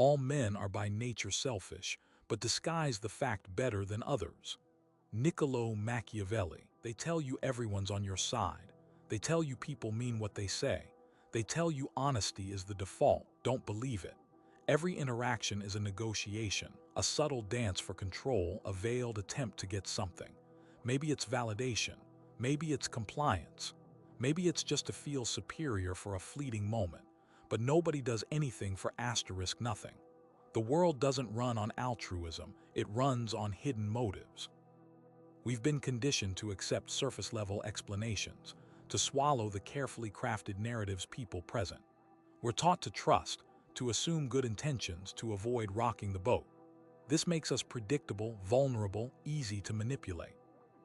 All men are by nature selfish, but disguise the fact better than others. Niccolo Machiavelli, they tell you everyone's on your side. They tell you people mean what they say. They tell you honesty is the default, don't believe it. Every interaction is a negotiation, a subtle dance for control, a veiled attempt to get something. Maybe it's validation, maybe it's compliance, maybe it's just to feel superior for a fleeting moment. But nobody does anything for asterisk nothing. The world doesn't run on altruism, it runs on hidden motives. We've been conditioned to accept surface-level explanations, to swallow the carefully crafted narratives people present. We're taught to trust, to assume good intentions, to avoid rocking the boat. This makes us predictable, vulnerable, easy to manipulate.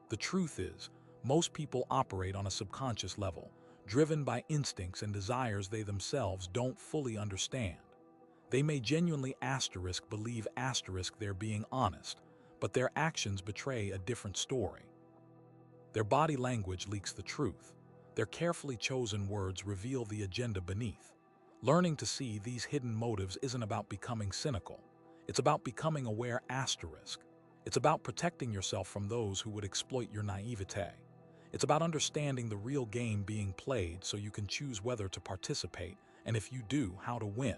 The truth is, most people operate on a subconscious level, driven by instincts and desires they themselves don't fully understand. They may genuinely believe they're being honest, but their actions betray a different story. Their body language leaks the truth. Their carefully chosen words reveal the agenda beneath. Learning to see these hidden motives isn't about becoming cynical. It's about becoming aware. It's about protecting yourself from those who would exploit your naivete. It's about understanding the real game being played so you can choose whether to participate, and if you do, how to win.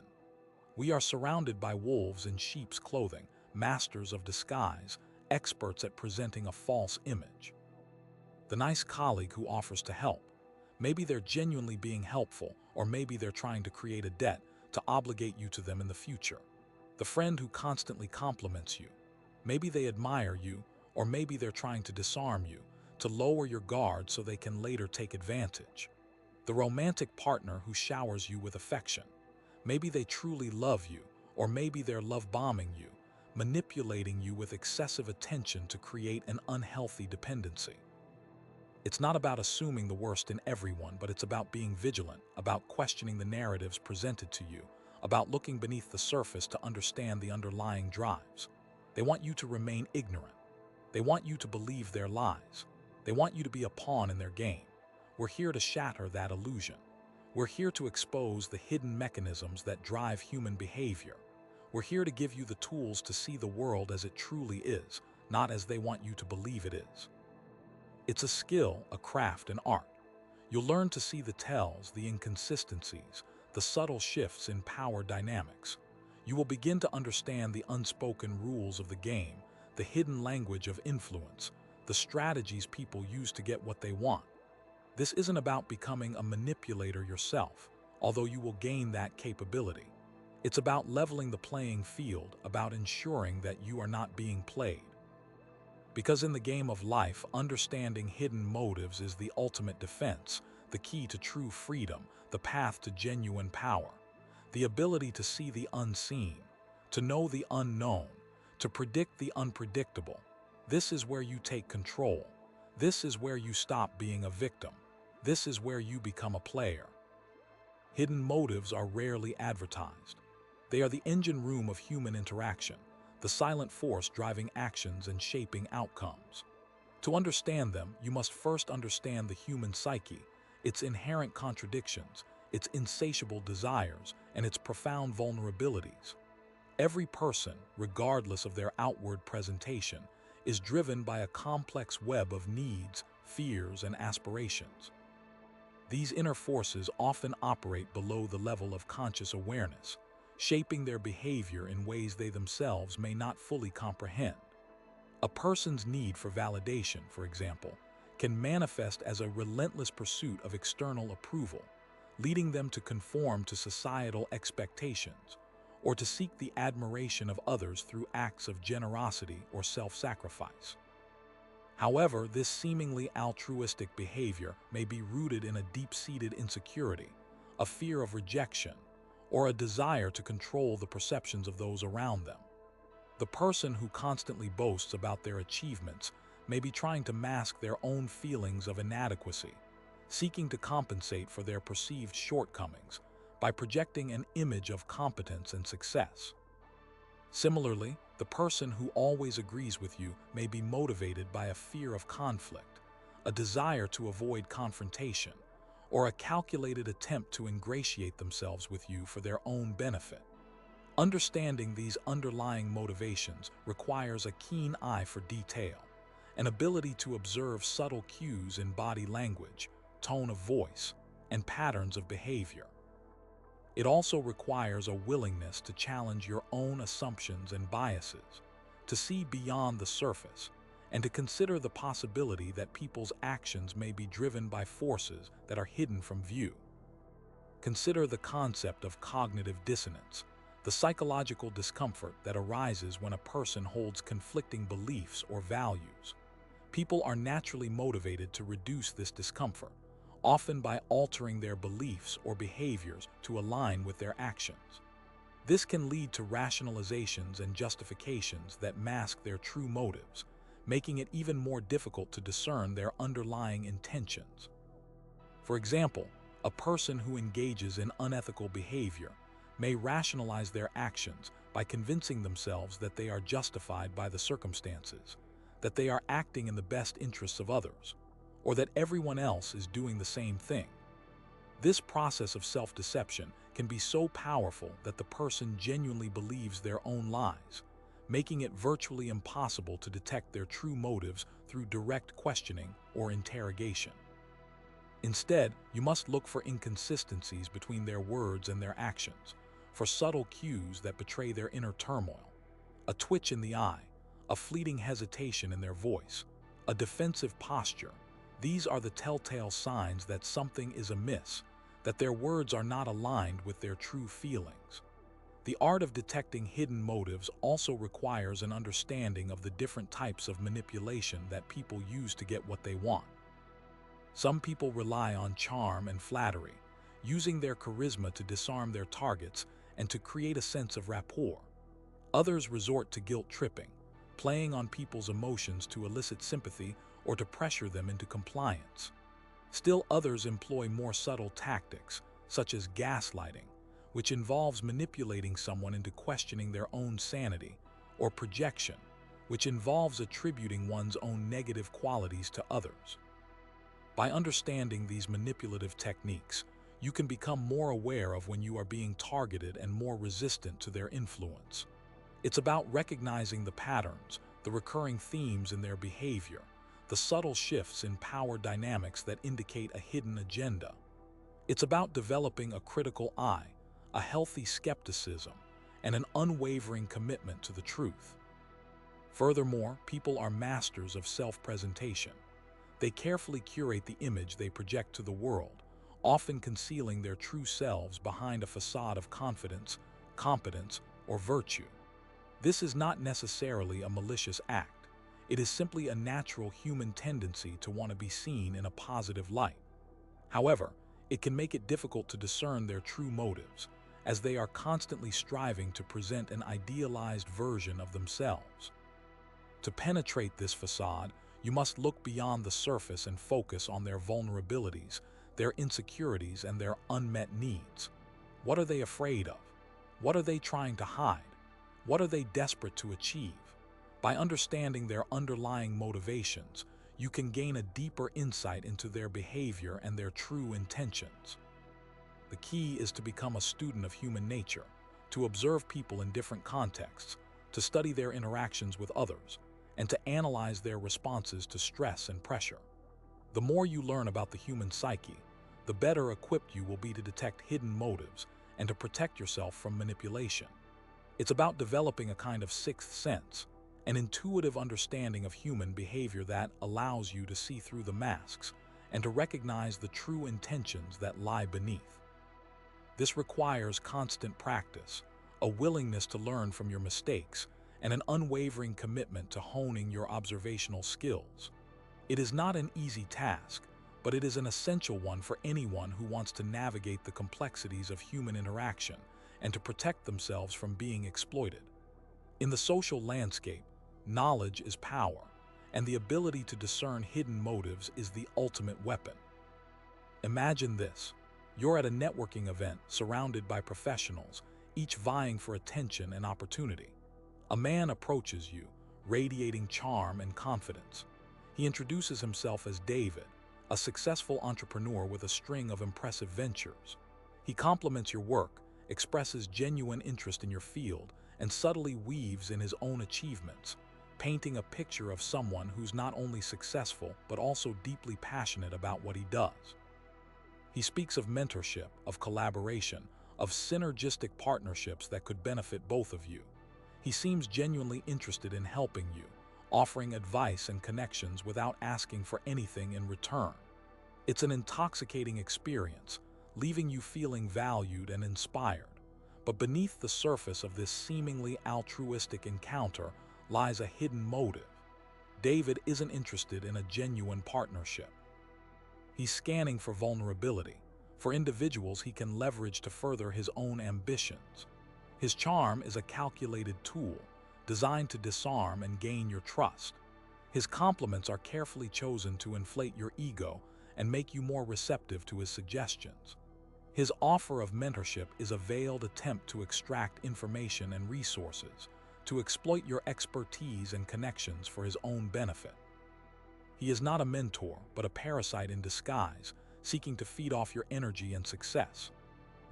We are surrounded by wolves in sheep's clothing, masters of disguise, experts at presenting a false image. The nice colleague who offers to help. Maybe they're genuinely being helpful, or maybe they're trying to create a debt to obligate you to them in the future. The friend who constantly compliments you. Maybe they admire you, or maybe they're trying to disarm you, to lower your guard so they can later take advantage. The romantic partner who showers you with affection. Maybe they truly love you, or maybe they're love-bombing you, manipulating you with excessive attention to create an unhealthy dependency. It's not about assuming the worst in everyone, but it's about being vigilant, about questioning the narratives presented to you, about looking beneath the surface to understand the underlying drives. They want you to remain ignorant. They want you to believe their lies. They want you to be a pawn in their game. We're here to shatter that illusion. We're here to expose the hidden mechanisms that drive human behavior. We're here to give you the tools to see the world as it truly is, not as they want you to believe it is. It's a skill, a craft, an art. You'll learn to see the tells, the inconsistencies, the subtle shifts in power dynamics. You will begin to understand the unspoken rules of the game, the hidden language of influence, the strategies people use to get what they want. This isn't about becoming a manipulator yourself, although you will gain that capability. It's about leveling the playing field, about ensuring that you are not being played. Because in the game of life, understanding hidden motives is the ultimate defense, the key to true freedom, the path to genuine power. The ability to see the unseen, to know the unknown, to predict the unpredictable. This is where you take control. This is where you stop being a victim. This is where you become a player. Hidden motives are rarely advertised. They are the engine room of human interaction, the silent force driving actions and shaping outcomes. To understand them, you must first understand the human psyche, its inherent contradictions, its insatiable desires, and its profound vulnerabilities. Every person, regardless of their outward presentation, is driven by a complex web of needs, fears, and aspirations. These inner forces often operate below the level of conscious awareness, shaping their behavior in ways they themselves may not fully comprehend. A person's need for validation, for example, can manifest as a relentless pursuit of external approval, leading them to conform to societal expectations, or to seek the admiration of others through acts of generosity or self-sacrifice. However, this seemingly altruistic behavior may be rooted in a deep-seated insecurity, a fear of rejection, or a desire to control the perceptions of those around them. The person who constantly boasts about their achievements may be trying to mask their own feelings of inadequacy, seeking to compensate for their perceived shortcomings by projecting an image of competence and success. Similarly, the person who always agrees with you may be motivated by a fear of conflict, a desire to avoid confrontation, or a calculated attempt to ingratiate themselves with you for their own benefit. Understanding these underlying motivations requires a keen eye for detail, an ability to observe subtle cues in body language, tone of voice, and patterns of behavior. It also requires a willingness to challenge your own assumptions and biases, to see beyond the surface, and to consider the possibility that people's actions may be driven by forces that are hidden from view. Consider the concept of cognitive dissonance, the psychological discomfort that arises when a person holds conflicting beliefs or values. People are naturally motivated to reduce this discomfort, often by altering their beliefs or behaviors to align with their actions. This can lead to rationalizations and justifications that mask their true motives, making it even more difficult to discern their underlying intentions. For example, a person who engages in unethical behavior may rationalize their actions by convincing themselves that they are justified by the circumstances, that they are acting in the best interests of others, or that everyone else is doing the same thing. This process of self-deception can be so powerful that the person genuinely believes their own lies, making it virtually impossible to detect their true motives through direct questioning or interrogation. Instead, you must look for inconsistencies between their words and their actions, for subtle cues that betray their inner turmoil. A twitch in the eye, a fleeting hesitation in their voice, a defensive posture. These are the telltale signs that something is amiss, that their words are not aligned with their true feelings. The art of detecting hidden motives also requires an understanding of the different types of manipulation that people use to get what they want. Some people rely on charm and flattery, using their charisma to disarm their targets and to create a sense of rapport. Others resort to guilt-tripping, playing on people's emotions to elicit sympathy or to pressure them into compliance. Still others employ more subtle tactics, such as gaslighting, which involves manipulating someone into questioning their own sanity, or projection, which involves attributing one's own negative qualities to others. By understanding these manipulative techniques, you can become more aware of when you are being targeted and more resistant to their influence. It's about recognizing the patterns, the recurring themes in their behavior, the subtle shifts in power dynamics that indicate a hidden agenda. It's about developing a critical eye, a healthy skepticism, and an unwavering commitment to the truth. Furthermore, people are masters of self-presentation. They carefully curate the image they project to the world, often concealing their true selves behind a facade of confidence, competence, or virtue. This is not necessarily a malicious act. It is simply a natural human tendency to want to be seen in a positive light. However, it can make it difficult to discern their true motives, as they are constantly striving to present an idealized version of themselves. To penetrate this facade, you must look beyond the surface and focus on their vulnerabilities, their insecurities, and their unmet needs. What are they afraid of? What are they trying to hide? What are they desperate to achieve? By understanding their underlying motivations, you can gain a deeper insight into their behavior and their true intentions. The key is to become a student of human nature, to observe people in different contexts, to study their interactions with others, and to analyze their responses to stress and pressure. The more you learn about the human psyche, the better equipped you will be to detect hidden motives and to protect yourself from manipulation. It's about developing a kind of sixth sense, an intuitive understanding of human behavior that allows you to see through the masks and to recognize the true intentions that lie beneath. This requires constant practice, a willingness to learn from your mistakes, and an unwavering commitment to honing your observational skills. It is not an easy task, but it is an essential one for anyone who wants to navigate the complexities of human interaction and to protect themselves from being exploited. In the social landscape, knowledge is power, and the ability to discern hidden motives is the ultimate weapon. Imagine this. You're at a networking event surrounded by professionals, each vying for attention and opportunity. A man approaches you, radiating charm and confidence. He introduces himself as David, a successful entrepreneur with a string of impressive ventures. He compliments your work expresses genuine interest in your field, and subtly weaves in his own achievements, painting a picture of someone who's not only successful but also deeply passionate about what he does. He speaks of mentorship, of collaboration, of synergistic partnerships that could benefit both of you. He seems genuinely interested in helping you, offering advice and connections without asking for anything in return. It's an intoxicating experience, leaving you feeling valued and inspired. But beneath the surface of this seemingly altruistic encounter lies a hidden motive. David isn't interested in a genuine partnership. He's scanning for vulnerability, for individuals he can leverage to further his own ambitions. His charm is a calculated tool, designed to disarm and gain your trust. His compliments are carefully chosen to inflate your ego and make you more receptive to his suggestions. His offer of mentorship is a veiled attempt to extract information and resources, to exploit your expertise and connections for his own benefit. He is not a mentor, but a parasite in disguise, seeking to feed off your energy and success.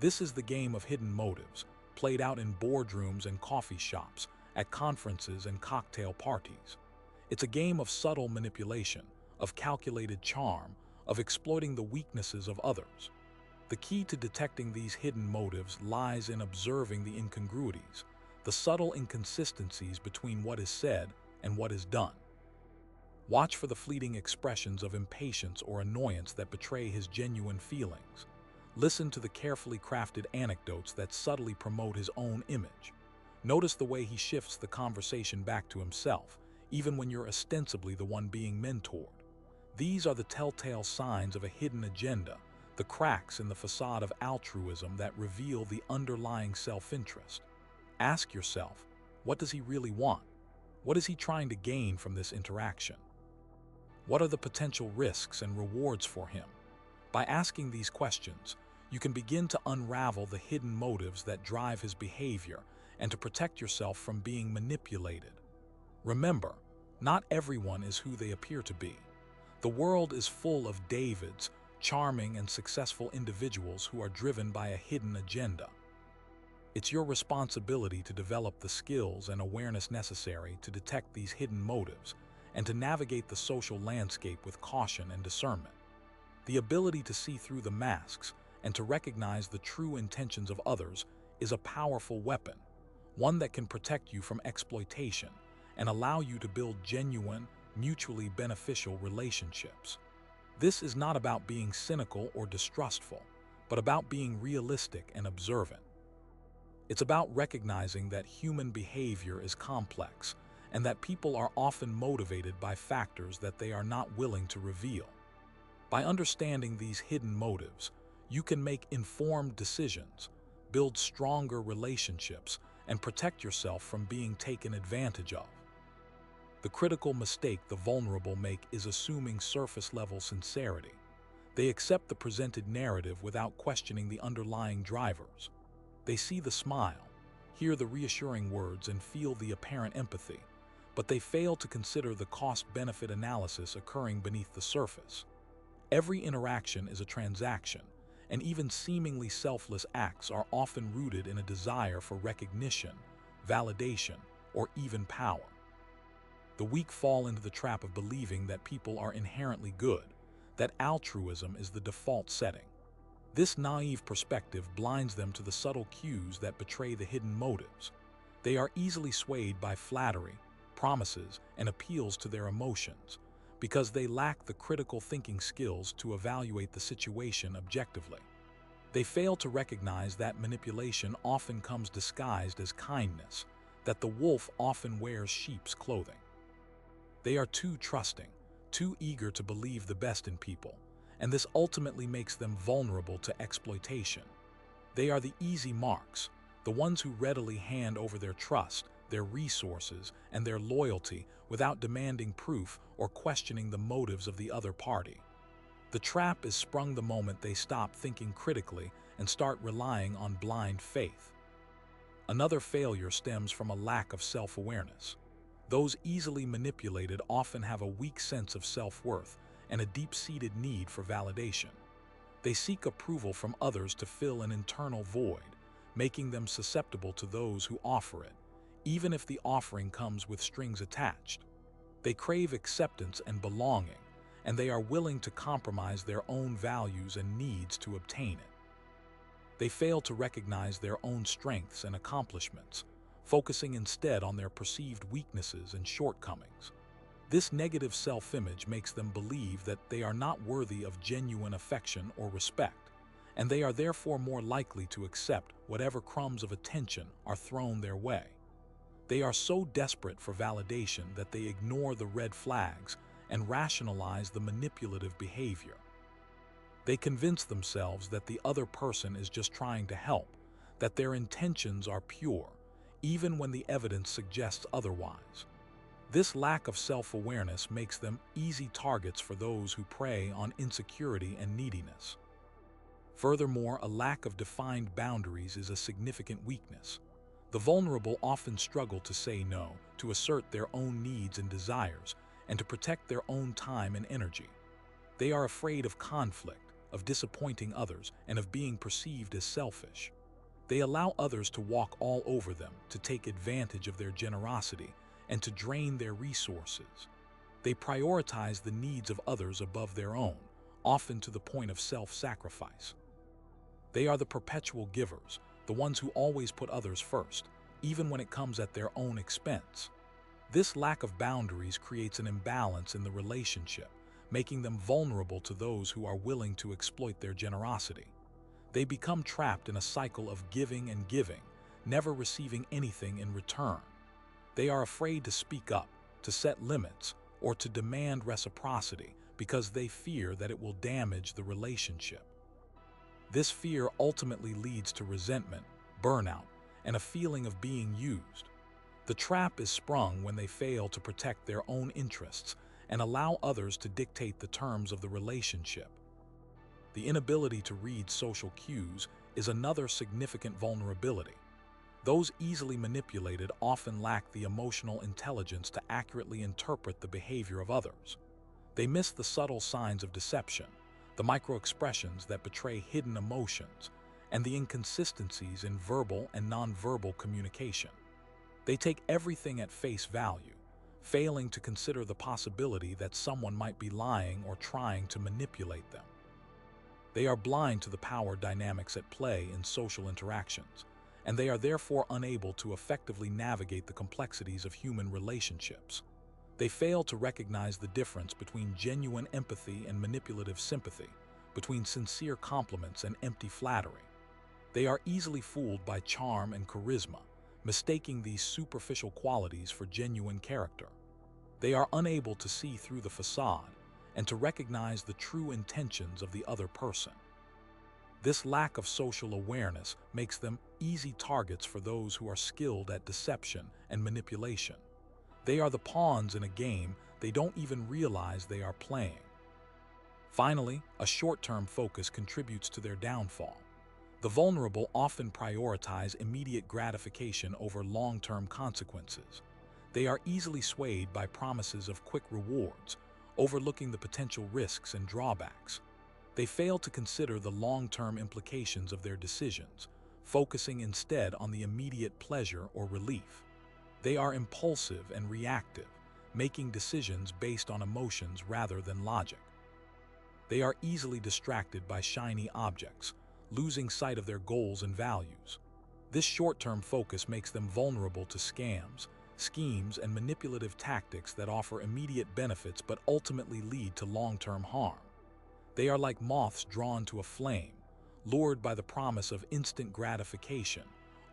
This is the game of hidden motives, played out in boardrooms and coffee shops, at conferences and cocktail parties. It's a game of subtle manipulation, of calculated charm, of exploiting the weaknesses of others. The key to detecting these hidden motives lies in observing the incongruities, the subtle inconsistencies between what is said and what is done. Watch for the fleeting expressions of impatience or annoyance that betray his genuine feelings. Listen to the carefully crafted anecdotes that subtly promote his own image. Notice the way he shifts the conversation back to himself, even when you're ostensibly the one being mentored. These are the telltale signs of a hidden agenda, the cracks in the facade of altruism that reveal the underlying self-interest. Ask yourself, what does he really want? What is he trying to gain from this interaction? What are the potential risks and rewards for him? By asking these questions, you can begin to unravel the hidden motives that drive his behavior and to protect yourself from being manipulated. Remember, not everyone is who they appear to be. The world is full of Davids, charming and successful individuals who are driven by a hidden agenda. It's your responsibility to develop the skills and awareness necessary to detect these hidden motives and to navigate the social landscape with caution and discernment. The ability to see through the masks and to recognize the true intentions of others is a powerful weapon, one that can protect you from exploitation and allow you to build genuine, mutually beneficial relationships. This is not about being cynical or distrustful, but about being realistic and observant. It's about recognizing that human behavior is complex and that people are often motivated by factors that they are not willing to reveal. By understanding these hidden motives, you can make informed decisions, build stronger relationships, and protect yourself from being taken advantage of. The critical mistake the vulnerable make is assuming surface-level sincerity. They accept the presented narrative without questioning the underlying drivers. They see the smile, hear the reassuring words, and feel the apparent empathy, but they fail to consider the cost-benefit analysis occurring beneath the surface. Every interaction is a transaction, and even seemingly selfless acts are often rooted in a desire for recognition, validation, or even power. The weak fall into the trap of believing that people are inherently good, that altruism is the default setting. This naive perspective blinds them to the subtle cues that betray the hidden motives. They are easily swayed by flattery, promises, and appeals to their emotions, because they lack the critical thinking skills to evaluate the situation objectively. They fail to recognize that manipulation often comes disguised as kindness, that the wolf often wears sheep's clothing. They are too trusting, too eager to believe the best in people, and this ultimately makes them vulnerable to exploitation. They are the easy marks, the ones who readily hand over their trust, their resources, and their loyalty without demanding proof or questioning the motives of the other party. The trap is sprung the moment they stop thinking critically and start relying on blind faith. Another failure stems from a lack of self-awareness. Those easily manipulated often have a weak sense of self-worth and a deep-seated need for validation. They seek approval from others to fill an internal void, making them susceptible to those who offer it, even if the offering comes with strings attached. They crave acceptance and belonging, and they are willing to compromise their own values and needs to obtain it. They fail to recognize their own strengths and accomplishments, focusing instead on their perceived weaknesses and shortcomings. This negative self-image makes them believe that they are not worthy of genuine affection or respect, and they are therefore more likely to accept whatever crumbs of attention are thrown their way. They are so desperate for validation that they ignore the red flags and rationalize the manipulative behavior. They convince themselves that the other person is just trying to help, that their intentions are pure, even when the evidence suggests otherwise. This lack of self-awareness makes them easy targets for those who prey on insecurity and neediness. Furthermore, a lack of defined boundaries is a significant weakness. The vulnerable often struggle to say no, to assert their own needs and desires, and to protect their own time and energy. They are afraid of conflict, of disappointing others, and of being perceived as selfish. They allow others to walk all over them, to take advantage of their generosity, and to drain their resources. They prioritize the needs of others above their own, often to the point of self-sacrifice. They are the perpetual givers, the ones who always put others first, even when it comes at their own expense. This lack of boundaries creates an imbalance in the relationship, making them vulnerable to those who are willing to exploit their generosity. They become trapped in a cycle of giving and giving, never receiving anything in return. They are afraid to speak up, to set limits, or to demand reciprocity because they fear that it will damage the relationship. This fear ultimately leads to resentment, burnout, and a feeling of being used. The trap is sprung when they fail to protect their own interests and allow others to dictate the terms of the relationship. The inability to read social cues is another significant vulnerability. Those easily manipulated often lack the emotional intelligence to accurately interpret the behavior of others. They miss the subtle signs of deception, the micro-expressions that betray hidden emotions, and the inconsistencies in verbal and nonverbal communication. They take everything at face value, failing to consider the possibility that someone might be lying or trying to manipulate them. They are blind to the power dynamics at play in social interactions, and they are therefore unable to effectively navigate the complexities of human relationships. They fail to recognize the difference between genuine empathy and manipulative sympathy, between sincere compliments and empty flattery. They are easily fooled by charm and charisma, mistaking these superficial qualities for genuine character. They are unable to see through the facade and to recognize the true intentions of the other person. This lack of social awareness makes them easy targets for those who are skilled at deception and manipulation. They are the pawns in a game they don't even realize they are playing. Finally, a short-term focus contributes to their downfall. The vulnerable often prioritize immediate gratification over long-term consequences. They are easily swayed by promises of quick rewards, overlooking the potential risks and drawbacks. They fail to consider the long-term implications of their decisions, focusing instead on the immediate pleasure or relief. They are impulsive and reactive, making decisions based on emotions rather than logic. They are easily distracted by shiny objects, losing sight of their goals and values. This short-term focus makes them vulnerable to scams, schemes, and manipulative tactics that offer immediate benefits but ultimately lead to long-term harm. They are like moths drawn to a flame, lured by the promise of instant gratification,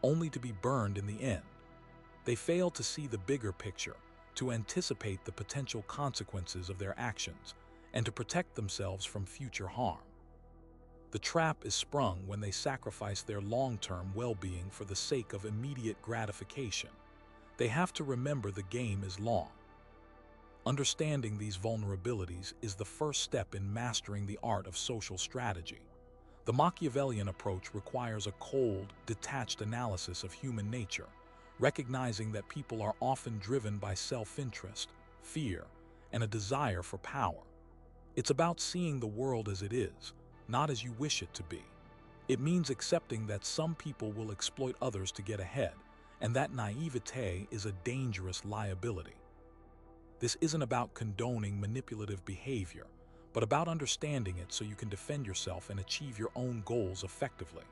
only to be burned in the end. They fail to see the bigger picture, to anticipate the potential consequences of their actions, and to protect themselves from future harm. The trap is sprung when they sacrifice their long-term well-being for the sake of immediate gratification. They have to remember the game is long. Understanding these vulnerabilities is the first step in mastering the art of social strategy. The Machiavellian approach requires a cold, detached analysis of human nature, recognizing that people are often driven by self-interest, fear, and a desire for power. It's about seeing the world as it is, not as you wish it to be. It means accepting that some people will exploit others to get ahead, and that naivete is a dangerous liability. This isn't about condoning manipulative behavior, but about understanding it so you can defend yourself and achieve your own goals effectively.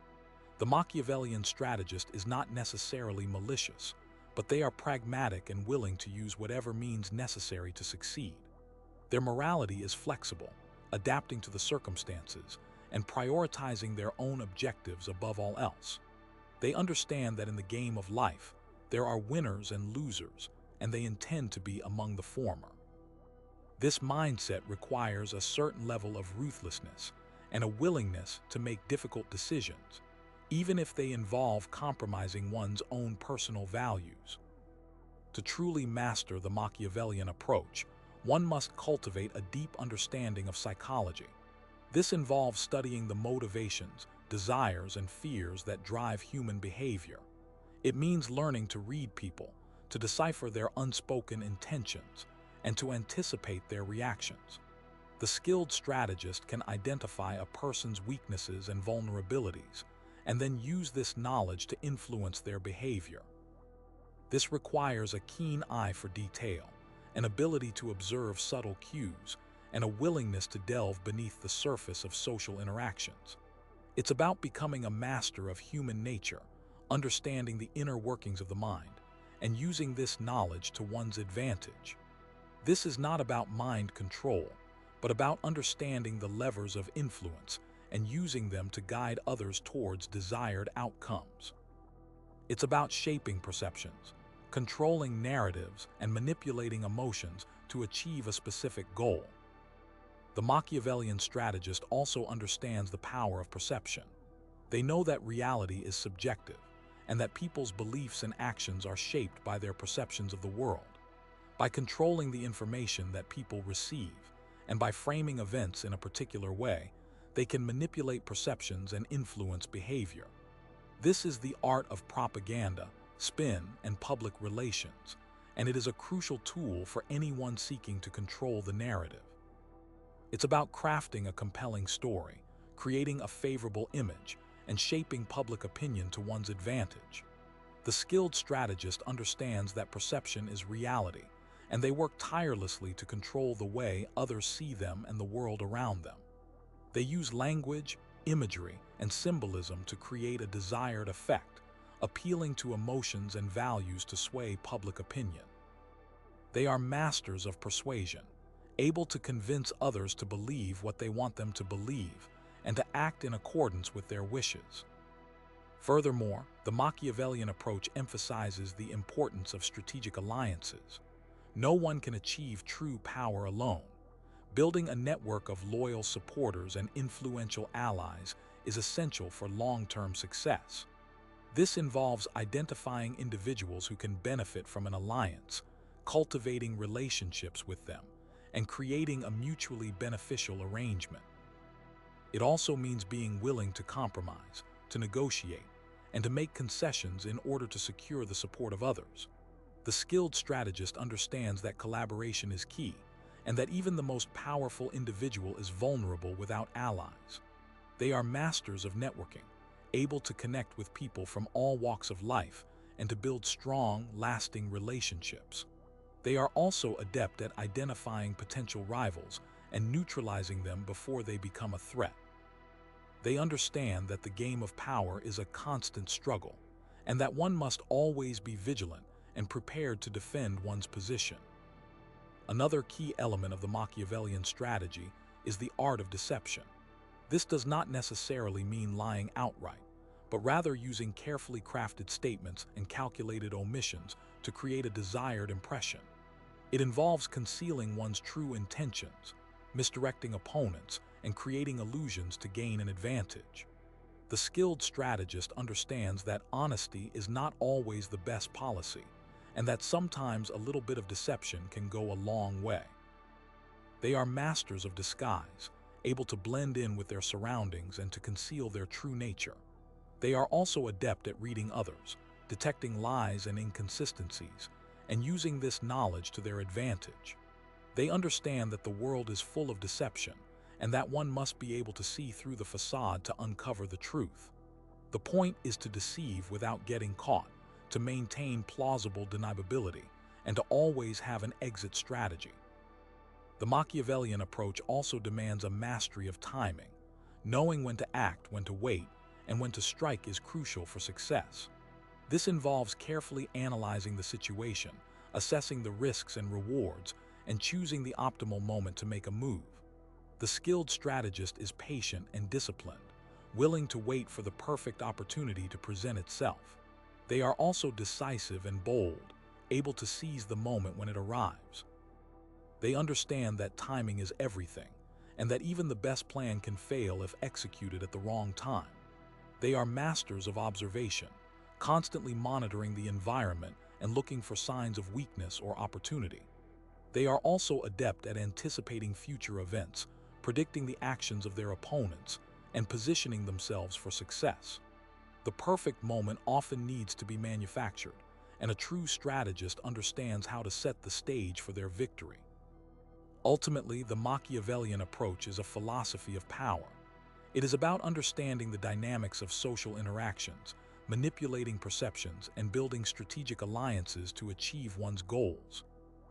The Machiavellian strategist is not necessarily malicious, but they are pragmatic and willing to use whatever means necessary to succeed. Their morality is flexible, adapting to the circumstances, and prioritizing their own objectives above all else. They understand that in the game of life, there are winners and losers, and they intend to be among the former. This mindset requires a certain level of ruthlessness and a willingness to make difficult decisions, even if they involve compromising one's own personal values. To truly master the Machiavellian approach, one must cultivate a deep understanding of psychology. This involves studying the motivations, desires, and fears that drive human behavior. It means learning to read people, to decipher their unspoken intentions, and to anticipate their reactions. The skilled strategist can identify a person's weaknesses and vulnerabilities, and then use this knowledge to influence their behavior. This requires a keen eye for detail, an ability to observe subtle cues, and a willingness to delve beneath the surface of social interactions. It's about becoming a master of human nature, understanding the inner workings of the mind, and using this knowledge to one's advantage. This is not about mind control, but about understanding the levers of influence and using them to guide others towards desired outcomes. It's about shaping perceptions, controlling narratives, and manipulating emotions to achieve a specific goal. The Machiavellian strategist also understands the power of perception. They know that reality is subjective, and that people's beliefs and actions are shaped by their perceptions of the world. By controlling the information that people receive, and by framing events in a particular way, they can manipulate perceptions and influence behavior. This is the art of propaganda, spin, and public relations, and it is a crucial tool for anyone seeking to control the narrative. It's about crafting a compelling story, creating a favorable image, and shaping public opinion to one's advantage. The skilled strategist understands that perception is reality, and they work tirelessly to control the way others see them and the world around them. They use language, imagery, and symbolism to create a desired effect, appealing to emotions and values to sway public opinion. They are masters of persuasion, able to convince others to believe what they want them to believe and to act in accordance with their wishes. Furthermore, the Machiavellian approach emphasizes the importance of strategic alliances. No one can achieve true power alone. Building a network of loyal supporters and influential allies is essential for long-term success. This involves identifying individuals who can benefit from an alliance, cultivating relationships with them, and creating a mutually beneficial arrangement. It also means being willing to compromise, to negotiate, and to make concessions in order to secure the support of others. The skilled strategist understands that collaboration is key, and that even the most powerful individual is vulnerable without allies. They are masters of networking, able to connect with people from all walks of life and to build strong, lasting relationships. They are also adept at identifying potential rivals and neutralizing them before they become a threat. They understand that the game of power is a constant struggle, and that one must always be vigilant and prepared to defend one's position. Another key element of the Machiavellian strategy is the art of deception. This does not necessarily mean lying outright, but rather using carefully crafted statements and calculated omissions to create a desired impression. It involves concealing one's true intentions, misdirecting opponents, and creating illusions to gain an advantage. The skilled strategist understands that honesty is not always the best policy, and that sometimes a little bit of deception can go a long way. They are masters of disguise, able to blend in with their surroundings and to conceal their true nature. They are also adept at reading others, detecting lies and inconsistencies, and using this knowledge to their advantage. They understand that the world is full of deception, and that one must be able to see through the facade to uncover the truth. The point is to deceive without getting caught, to maintain plausible deniability, and to always have an exit strategy. The Machiavellian approach also demands a mastery of timing. Knowing when to act, when to wait, and when to strike is crucial for success. This involves carefully analyzing the situation, assessing the risks and rewards, and choosing the optimal moment to make a move. The skilled strategist is patient and disciplined, willing to wait for the perfect opportunity to present itself. They are also decisive and bold, able to seize the moment when it arrives. They understand that timing is everything, and that even the best plan can fail if executed at the wrong time. They are masters of observation, constantly monitoring the environment and looking for signs of weakness or opportunity. They are also adept at anticipating future events, predicting the actions of their opponents, and positioning themselves for success. The perfect moment often needs to be manufactured, and a true strategist understands how to set the stage for their victory. Ultimately, the Machiavellian approach is a philosophy of power. It is about understanding the dynamics of social interactions, manipulating perceptions, and building strategic alliances to achieve one's goals.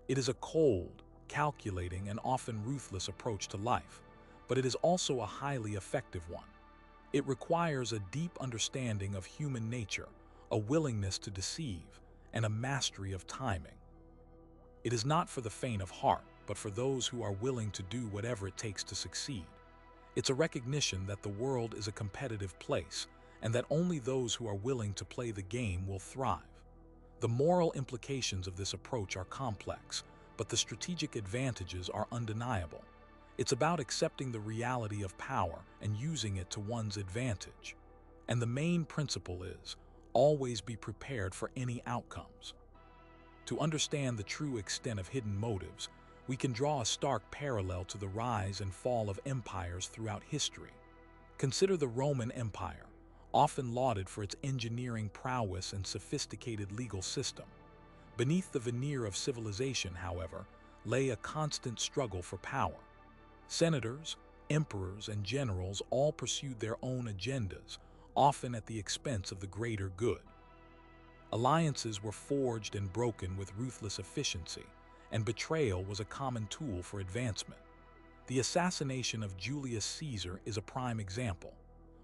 It is a cold, calculating, and often ruthless approach to life, but it is also a highly effective one. It requires a deep understanding of human nature, a willingness to deceive, and a mastery of timing. It is not for the faint of heart, but for those who are willing to do whatever it takes to succeed. It's a recognition that the world is a competitive place, and that only those who are willing to play the game will thrive. The moral implications of this approach are complex, but the strategic advantages are undeniable. It's about accepting the reality of power and using it to one's advantage. And the main principle is, always be prepared for any outcomes. To understand the true extent of hidden motives, we can draw a stark parallel to the rise and fall of empires throughout history. Consider the Roman Empire, often lauded for its engineering prowess and sophisticated legal system. Beneath the veneer of civilization, however, lay a constant struggle for power. Senators, emperors, and generals all pursued their own agendas, often at the expense of the greater good. Alliances were forged and broken with ruthless efficiency, and betrayal was a common tool for advancement. The assassination of Julius Caesar is a prime example.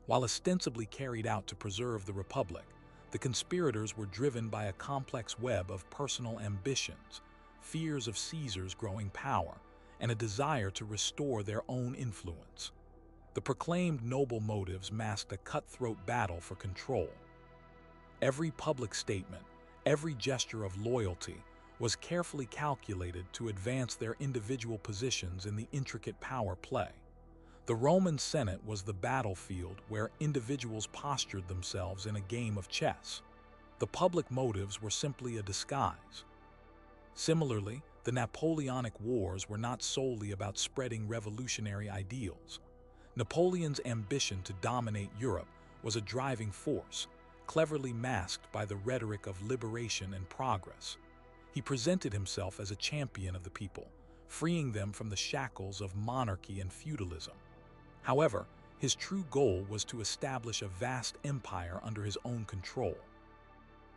While ostensibly carried out to preserve the Republic, the conspirators were driven by a complex web of personal ambitions, fears of Caesar's growing power, and a desire to restore their own influence. The proclaimed noble motives masked a cutthroat battle for control. Every public statement, every gesture of loyalty, was carefully calculated to advance their individual positions in the intricate power play. The Roman Senate was the battlefield where individuals postured themselves in a game of chess. The public motives were simply a disguise. Similarly, the Napoleonic Wars were not solely about spreading revolutionary ideals. Napoleon's ambition to dominate Europe was a driving force, cleverly masked by the rhetoric of liberation and progress. He presented himself as a champion of the people, freeing them from the shackles of monarchy and feudalism. However, his true goal was to establish a vast empire under his own control.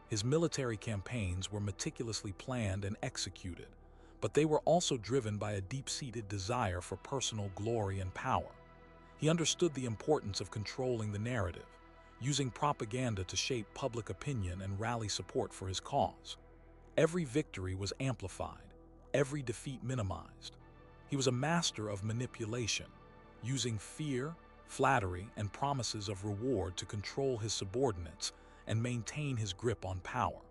His military campaigns were meticulously planned and executed, but they were also driven by a deep-seated desire for personal glory and power. He understood the importance of controlling the narrative, using propaganda to shape public opinion and rally support for his cause. Every victory was amplified, every defeat minimized. He was a master of manipulation, using fear, flattery, and promises of reward to control his subordinates and maintain his grip on power.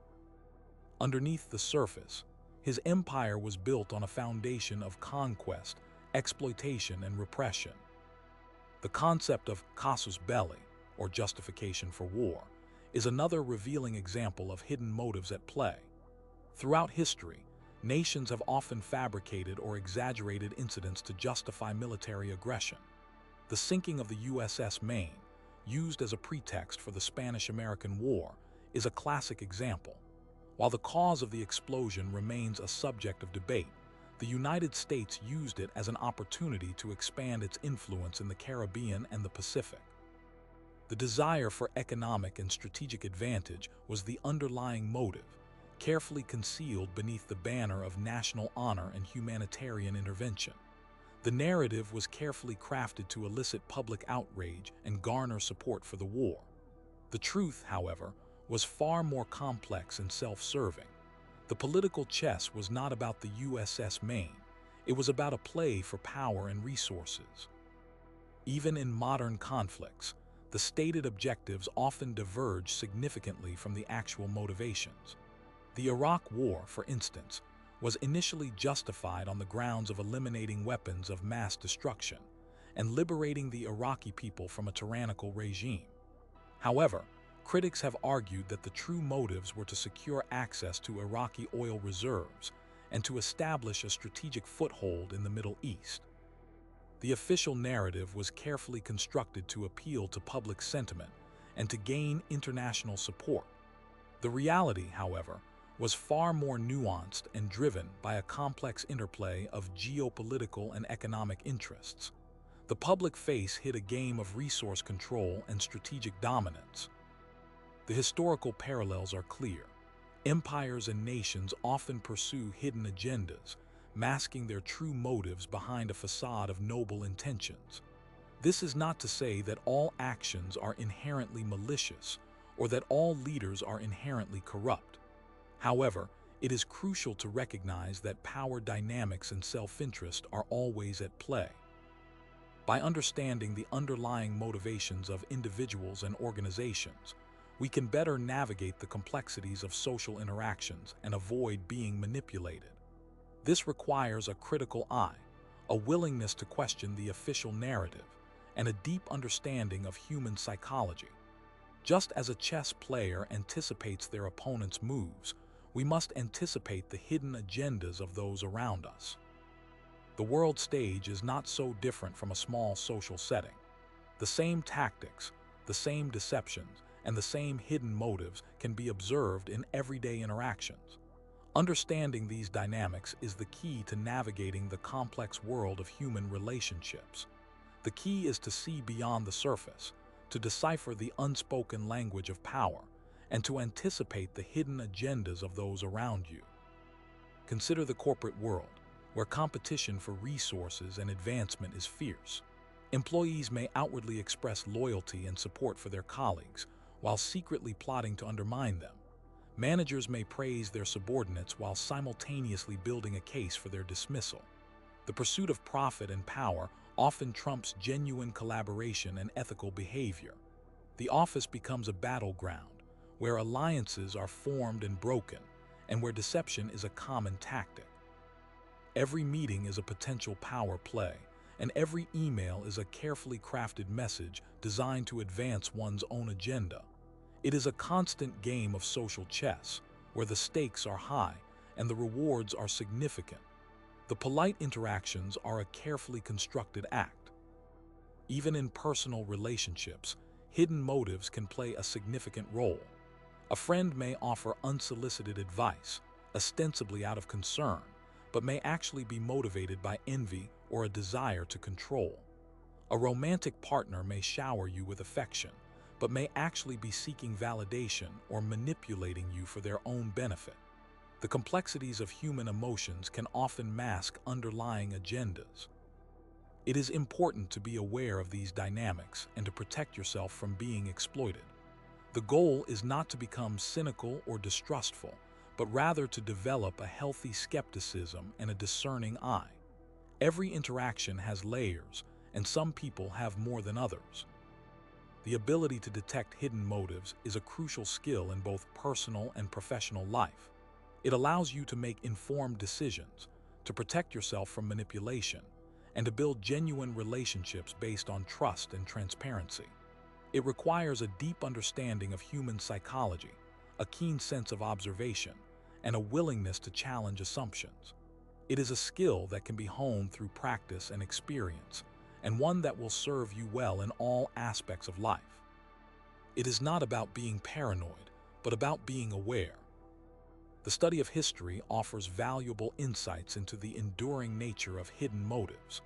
Underneath the surface, his empire was built on a foundation of conquest, exploitation, and repression. The concept of casus belli, or justification for war, is another revealing example of hidden motives at play. Throughout history, nations have often fabricated or exaggerated incidents to justify military aggression. The sinking of the USS Maine, used as a pretext for the Spanish-American War, is a classic example. While the cause of the explosion remains a subject of debate, The United States used it as an opportunity to expand its influence in the Caribbean and the Pacific. The desire for economic and strategic advantage was the underlying motive, carefully concealed beneath the banner of national honor and humanitarian intervention. The narrative was carefully crafted to elicit public outrage and garner support for the war. The truth, however, was far more complex and self-serving. The political chess was not about the USS Maine. It was about a play for power and resources. Even in modern conflicts, the stated objectives often diverge significantly from the actual motivations. The Iraq War, for instance, was initially justified on the grounds of eliminating weapons of mass destruction and liberating the Iraqi people from a tyrannical regime. However, critics have argued that the true motives were to secure access to Iraqi oil reserves and to establish a strategic foothold in the Middle East. The official narrative was carefully constructed to appeal to public sentiment and to gain international support. The reality, however, was far more nuanced and driven by a complex interplay of geopolitical and economic interests. The public face hid a game of resource control and strategic dominance. The historical parallels are clear. Empires and nations often pursue hidden agendas, masking their true motives behind a facade of noble intentions. This is not to say that all actions are inherently malicious or that all leaders are inherently corrupt. However, it is crucial to recognize that power dynamics and self-interest are always at play. By understanding the underlying motivations of individuals and organizations, we can better navigate the complexities of social interactions and avoid being manipulated. This requires a critical eye, a willingness to question the official narrative, and a deep understanding of human psychology. Just as a chess player anticipates their opponent's moves, we must anticipate the hidden agendas of those around us. The world stage is not so different from a small social setting. The same tactics, the same deceptions, and the same hidden motives can be observed in everyday interactions. Understanding these dynamics is the key to navigating the complex world of human relationships. The key is to see beyond the surface, to decipher the unspoken language of power, and to anticipate the hidden agendas of those around you. Consider the corporate world, where competition for resources and advancement is fierce. Employees may outwardly express loyalty and support for their colleagues, while secretly plotting to undermine them. Managers may praise their subordinates while simultaneously building a case for their dismissal. The pursuit of profit and power often trumps genuine collaboration and ethical behavior. The office becomes a battleground, where alliances are formed and broken, and where deception is a common tactic. Every meeting is a potential power play, and every email is a carefully crafted message designed to advance one's own agenda. It is a constant game of social chess, where the stakes are high and the rewards are significant. The polite interactions are a carefully constructed act. Even in personal relationships, hidden motives can play a significant role. A friend may offer unsolicited advice, ostensibly out of concern, but may actually be motivated by envy or a desire to control. A romantic partner may shower you with affection, but may actually be seeking validation or manipulating you for their own benefit. The complexities of human emotions can often mask underlying agendas. It is important to be aware of these dynamics and to protect yourself from being exploited. The goal is not to become cynical or distrustful, but rather to develop a healthy skepticism and a discerning eye. Every interaction has layers, and some people have more than others. The ability to detect hidden motives is a crucial skill in both personal and professional life. It allows you to make informed decisions, to protect yourself from manipulation, and to build genuine relationships based on trust and transparency. It requires a deep understanding of human psychology, a keen sense of observation, and a willingness to challenge assumptions. It is a skill that can be honed through practice and experience, and one that will serve you well in all aspects of life. It is not about being paranoid, but about being aware. The The study of history offers valuable insights into the enduring nature of hidden motives.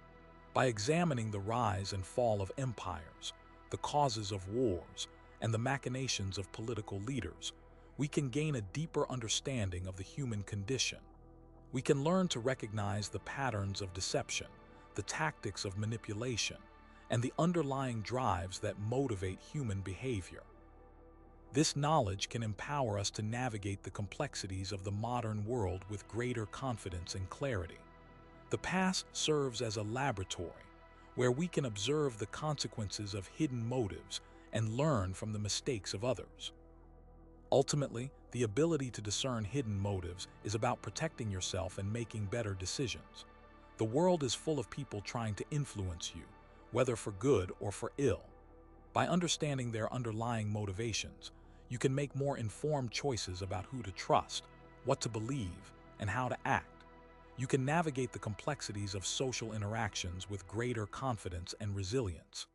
By examining the rise and fall of empires, the causes of wars, and the machinations of political leaders, we can gain a deeper understanding of the human condition. We can learn to recognize the patterns of deception, the tactics of manipulation, and the underlying drives that motivate human behavior. This knowledge can empower us to navigate the complexities of the modern world with greater confidence and clarity. The past serves as a laboratory where we can observe the consequences of hidden motives and learn from the mistakes of others. Ultimately, the ability to discern hidden motives is about protecting yourself and making better decisions. The world is full of people trying to influence you, whether for good or for ill. By understanding their underlying motivations, you can make more informed choices about who to trust, what to believe, and how to act. You can navigate the complexities of social interactions with greater confidence and resilience.